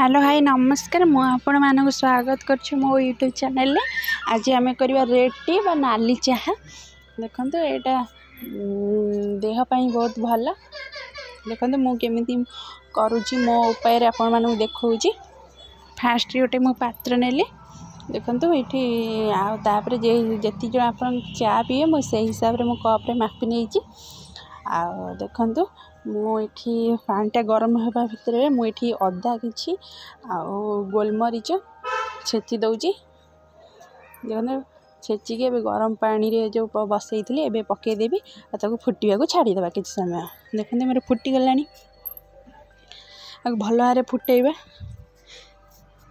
Hello hi नमस्कार मु आपण मानक स्वागत कर मो यूट्यूब चैनल ले। आज आम करवा रेड टी व नाली चाहा देखो यहाँ देहपाई बहुत भल देखो मुझे करुँची मो उपाय आपण मानक देखा फास्ट गोटे मु पात्र नेली देखो ये आपर जी जन आप चा पीए मुझे हिसाब से मो कप्रे मापी नहीं देखु मुठी पानीटा गरम होगा भितर मुठी अदा कि गोलमरीच छेची दौची देखो छेचिक गरम पानी रे जो बसई थी एवं पकईदेवी और फुटा छाड़ीदे कि समय देखते मेरे फुटीगला भल भाव फुटेबा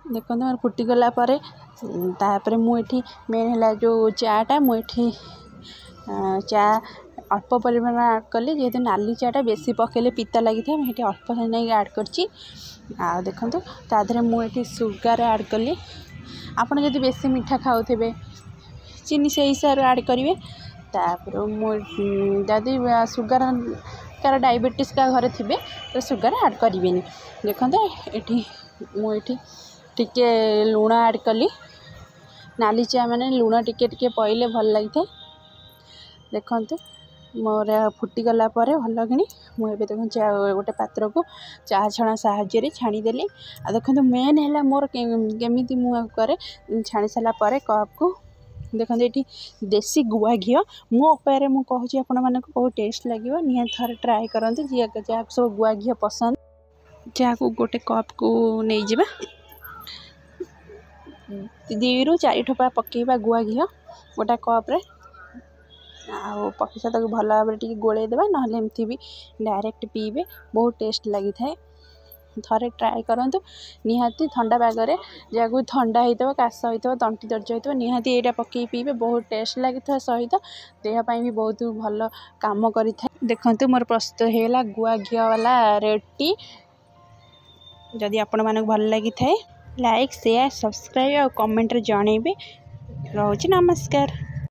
देखो मोर फुटीगला मुझे मेन है जो चाटा मुझे चा अल्प परिमाण आड कली जेहेतु नाली चाटा बेसी पकेले पिता लगी था मुझे अल्प नहीं आड कर देखो तादे मुझे सुगार आड कली आपड़ जब बेसी मीठा खाऊे चीनी से हिसाब से आड करेंगे तापर जदि सुगार कार डायबिटीज का घरे थे तो सुगार आड करें देखो ये मुझे टिके लुण आड कली नाली चा मैंने लुण टिके पईले भल लगी था देखो मोर फुटीगला भल कि मुझे देखो गोटे पात्र को चा छणा साहाय्य छाणीदेली आ देखो मेन है मोर केमी मुझे छाणी सारापर कप को देखो ये देसी गुआ घी मो उपाय मुझे कहूँ आपण मानक बहुत टेस्ट लगे निहाती थरे ट्राए करते जहाँ सब गुआ घी पसंद जहाँ को गोटे कप को नहीं जावा 2 ରୁ 4 ठोपा पकेबा गुआ घी गोटा कप्रे पकईसा भल भाव गोलैदेवा ना एमती भी डायरेक्ट पीबे बहुत टेस्ट लगी था थरे ट्राए करूँ निहाती ठंडा पागरे जहाँ को ठंडा होता काश होता तंटी दर्ज होता निहाती यहाँ पकई पीबे बहुत टेस्ट लगी था सहित देहपाई भी बहुत भल काम कर देखो मोर प्रस्तुत होगा गुआ घी वाला रेड टी जदि आपण मानक भल लगी था लाइक शेयर सब्सक्राइब और कमेंट जनइबे रोज नमस्कार।